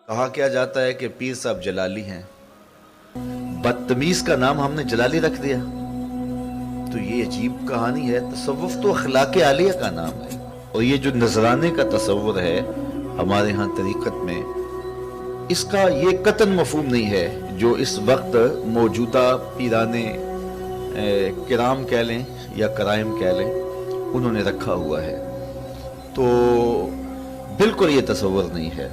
کہا کیا جاتا ہے کہ پیر صاحب جلالی ہیں، بدتمیز کا نام ہم نے جلالی رکھ دیا۔ تو یہ عجیب کہانی ہے۔ تصوف تو اخلاق عالیہ کا نام ہے، اور یہ جو نذرانے کا تصور ہے ہمارے ہاں طریقت میں، اس کا یہ قطعاً مفہوم نہیں ہے جو اس وقت موجودہ پیرانے کرام کہہ لیں یا کرائم کہہ لیں انہوں نے رکھا ہوا ہے۔ تو بالکل یہ تصور نہیں ہے،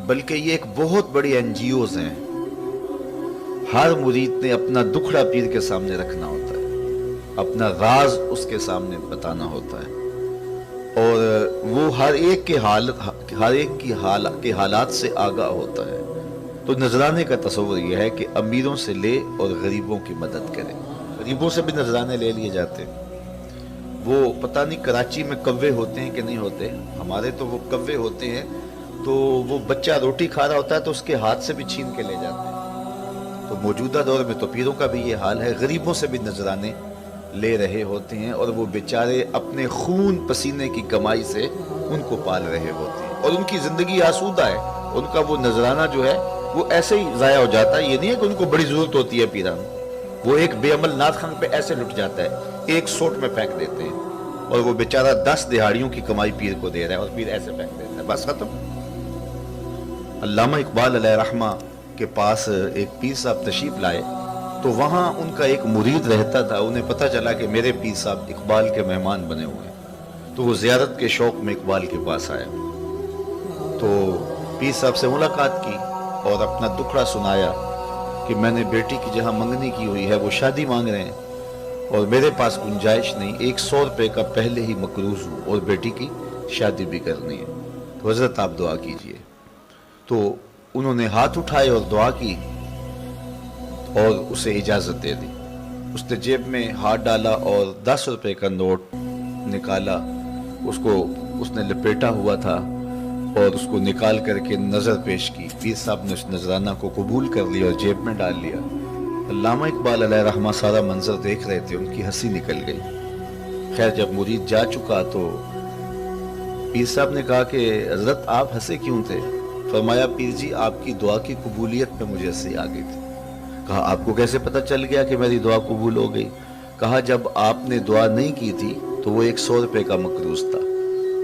بلکہ یہ ایک بہت بڑی این جی اوز ہیں۔ ہر مرید نے اپنا دکھڑا پیر کے سامنے رکھنا ہوتا ہے، اپنا راز اس کے سامنے بتانا ہوتا ہے، اور وہ ہر ایک کے حالات سے آگاہ ہوتا ہے۔ تو نذرانے کا تصور یہ ہے کہ امیروں سے لے اور غریبوں کی مدد کرے۔ غریبوں سے بھی نذرانے لے لیے جاتے ہیں۔ وہ پتہ نہیں کراچی میں کوے ہوتے ہیں کہ نہیں ہوتے، ہمارے تو وہ کوے ہوتے ہیں، تو وہ بچہ روٹی کھا رہا ہوتا ہے تو اس کے ہاتھ سے بھی چھین کے لے جاتے ہیں۔ تو موجودہ دور میں تو پیروں کا بھی یہ حال ہے، غریبوں سے بھی نذرانے لے رہے ہوتے ہیں، اور وہ بیچارے اپنے خون پسینے کی کمائی سے ان کو پال رہے ہوتے ہیں، اور ان کی زندگی آسودہ ہے۔ ان کا وہ نذرانہ جو ہے وہ ایسے ہی ضائع ہو جاتا ہے۔ یہ نہیں ہے کہ ان کو بڑی ضرورت ہوتی ہے پیران، وہ ایک بے عمل نعت خان پہ ایسے لٹ جاتا ہے، ایک سوٹ میں پھینک دیتے ہیں، اور وہ بیچارہ 10 دہاڑیوں کی کمائی پیر کو دے رہا ہے، اور پیر ایسے پھینک دیتا ہے، بس ختم۔ علامہ اقبال علیہ رحمہ کے پاس ایک پیر صاحب تشریف لائے، تو وہاں ان کا ایک مرید رہتا تھا۔ انہیں پتہ چلا کہ میرے پیر صاحب اقبال کے مہمان بنے ہوئے ہیں، تو وہ زیارت کے شوق میں اقبال کے پاس آیا۔ تو پیر صاحب سے ملاقات کی اور اپنا دکھڑا سنایا کہ میں نے بیٹی کی جہاں منگنی کی ہوئی ہے وہ شادی مانگ رہے ہیں، اور میرے پاس گنجائش نہیں، 100 روپے کا پہلے ہی مقروض ہوں، اور بیٹی کی شادی بھی کرنی ہے، تو حضرت آپ دعا کیجئے۔ تو انہوں نے ہاتھ اٹھائے اور دعا کی اور اسے اجازت دے دی۔ اس نے جیب میں ہاتھ ڈالا اور 10 روپے کا نوٹ نکالا، اس کو اس نے لپیٹا ہوا تھا، اور اس کو نکال کر کے نظر پیش کی۔ پیر صاحب نے اس نذرانہ کو قبول کر لیا اور جیب میں ڈال لیا۔ علامہ اقبال علیہ رحمہ سارا منظر دیکھ رہے تھے، ان کی ہنسی نکل گئی۔ خیر جب مرید جا چکا تو پیر صاحب نے کہا کہ حضرت آپ ہنسے کیوں تھے؟ فرمایا پیر جی آپ کی دعا کی قبولیت میں مجھے ہنسی آ گئی تھی۔ کہا آپ کو کیسے پتہ چل گیا کہ میری دعا قبول ہو گئی؟ کہا جب آپ نے دعا نہیں کی تھی تو وہ 100 روپے کا مقروض تھا،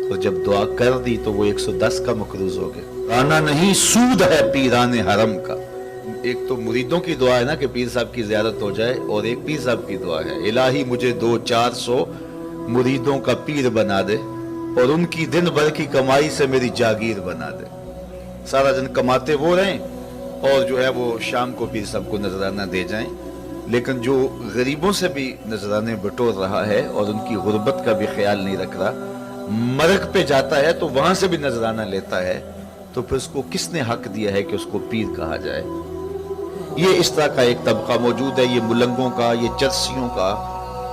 اور جب دعا کر دی تو وہ 110 کا مقروض ہو گیا۔ آنا نہیں سود ہے پیران حرم کا۔ ایک تو مریدوں کی دعا ہے نا کہ پیر صاحب کی زیارت ہو جائے، اور ایک پیر صاحب کی دعا ہے الہی مجھے 200-400 مریدوں کا پیر بنا دے، اور ان کی دن بھر کی کمائی سے میری جاگیر بنا دے۔ سارا دن کماتے وہ رہیں، اور جو ہے وہ شام کو پیر صاحب کو نذرانہ دے جائیں۔ لیکن جو غریبوں سے بھی نذرانے بٹور رہا ہے اور ان کی غربت کا بھی خیال نہیں رکھ رہا، مرگ پہ جاتا ہے تو وہاں سے بھی نذرانہ لیتا ہے، تو پھر اس کو کس نے حق دیا ہے کہ اس کو پیر کہا جائے؟ یہ اس طرح کا ایک طبقہ موجود ہے، یہ ملنگوں کا، یہ چرسیوں کا،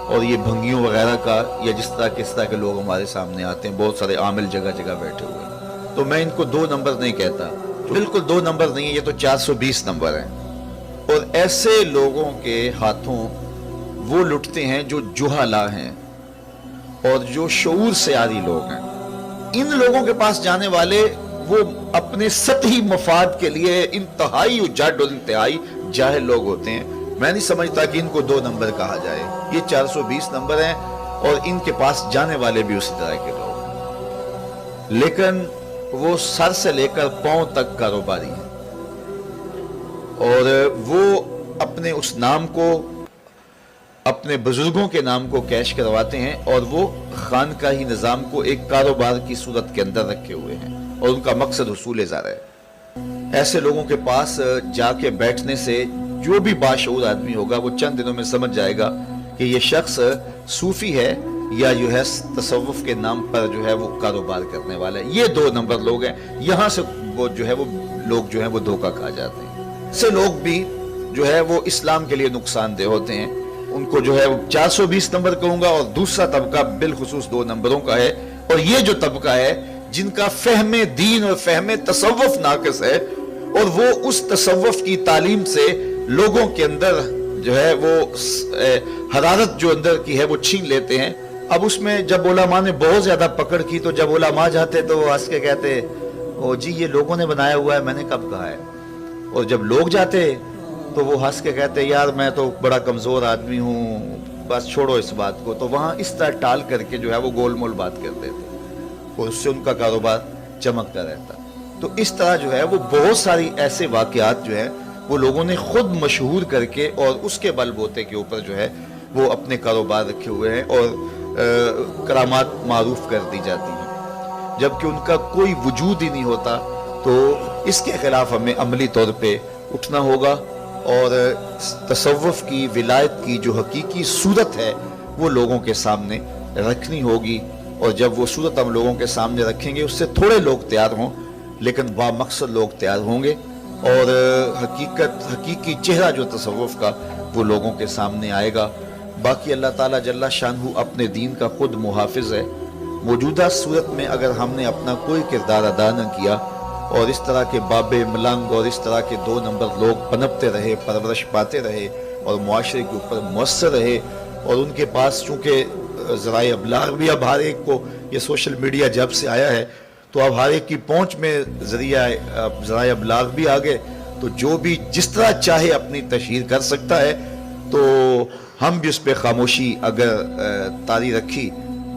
اور یہ بھنگیوں وغیرہ کا، یا جس طرح کے لوگ ہمارے سامنے آتے ہیں، بہت سارے عامل جگہ جگہ بیٹھے ہوئے ہیں۔ تو میں ان کو 2 نمبر نہیں کہتا، بالکل 2 نمبر نہیں ہے، یہ تو 420 نمبر ہیں۔ اور ایسے لوگوں کے ہاتھوں وہ لٹتے ہیں جو جہالا ہیں اور جو شعور سے عاری لوگ ہیں۔ ان لوگوں کے پاس جانے والے وہ اپنے سطحی مفاد کے لیے انتہائی اجڑ اور انتہائی جاہل لوگ ہوتے ہیں۔ میں نہیں سمجھتا کہ ان کو 2 نمبر کہا جائے، یہ 420 نمبر ہیں، اور ان کے پاس جانے والے بھی اسی طرح کے لوگ ہیں، لیکن وہ سر سے لے کر پاؤں تک کاروباری ہیں، اور وہ اپنے اس نام کو، اپنے بزرگوں کے نام کو کیش کرواتے ہیں، اور وہ خانقاہی نظام کو ایک کاروبار کی صورت کے اندر رکھے ہوئے ہیں، اور ان کا مقصد حصول زر ہے۔ ایسے لوگوں کے پاس جا کے بیٹھنے سے جو بھی باشعور آدمی ہوگا وہ چند دنوں میں سمجھ جائے گا کہ یہ شخص صوفی ہے یا جو ہے تصوف کے نام پر جو ہے وہ کاروبار کرنے والا ہے۔ یہ 2 نمبر لوگ ہیں، یہاں سے وہ جو ہے وہ لوگ جو ہیں وہ دھوکہ کھا جاتے ہیں۔ ایسے لوگ بھی جو ہے وہ اسلام کے لیے نقصان دہ ہوتے ہیں، ان کو جو ہے 420 نمبر کہوں گا، اور دوسرا طبقہ بالخصوص 2 نمبروں کا ہے، اور یہ جو طبقہ ہے جن کا فہم دین اور فہم تصوف ناقص ہے، اور وہ اس تصوف کی تعلیم سے لوگوں کے اندر جو ہے وہ حرارت جو اندر کی ہے وہ چھین لیتے ہیں۔ اب اس میں جب علماء نے بہت زیادہ پکڑ کی تو جب علماء جاتے تو وہ ہنس کے کہتے او جی یہ لوگوں نے بنایا ہوا ہے، میں نے کب کہا ہے؟ اور جب لوگ جاتے تو وہ ہنس کے کہتے یار میں تو بڑا کمزور آدمی ہوں، بس چھوڑو اس بات کو، تو وہاں اس طرح ٹال کر کے جو ہے وہ گول مول بات کرتے تھے اور اس سے ان کا کاروبار چمکتا رہتا۔ تو اس طرح جو ہے وہ بہت ساری ایسے واقعات جو ہے وہ لوگوں نے خود مشہور کر کے اور اس کے بل بوتے کے اوپر جو ہے وہ اپنے کاروبار رکھے ہوئے ہیں اور کرامات معروف کر دی جاتی ہیں، جبکہ ان کا کوئی وجود ہی نہیں ہوتا۔ تو اس کے خلاف ہمیں عملی طور پہ اٹھنا ہوگا اور تصوف کی، ولایت کی جو حقیقی صورت ہے وہ لوگوں کے سامنے رکھنی ہوگی، اور جب وہ صورت ہم لوگوں کے سامنے رکھیں گے اس سے تھوڑے لوگ تیار ہوں لیکن با مقصد لوگ تیار ہوں گے، اور حقیقی چہرہ جو تصوف کا وہ لوگوں کے سامنے آئے گا۔ باقی اللہ تعالیٰ جل شانہ اپنے دین کا خود محافظ ہے۔ موجودہ صورت میں اگر ہم نے اپنا کوئی کردار ادا نہ کیا اور اس طرح کے بابے ملنگ اور اس طرح کے 2 نمبر لوگ پنپتے رہے، پرورش پاتے رہے اور معاشرے کے اوپر مؤثر رہے، اور ان کے پاس چونکہ ذرائع ابلاغ بھی اب ہر ایک کو، یہ سوشل میڈیا جب سے آیا ہے تو اب ہر ایک کی پہنچ میں ذرائع ابلاغ بھی آ گئے، تو جو بھی جس طرح چاہے اپنی تشہیر کر سکتا ہے، تو ہم بھی اس پہ خاموشی اگر طاری رکھی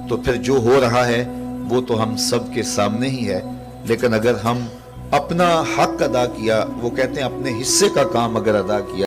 تو پھر جو ہو رہا ہے وہ تو ہم سب کے سامنے ہی ہے، لیکن اگر ہم اپنا حق ادا کیا، وہ کہتے ہیں اپنے حصے کا کام اگر ادا کیا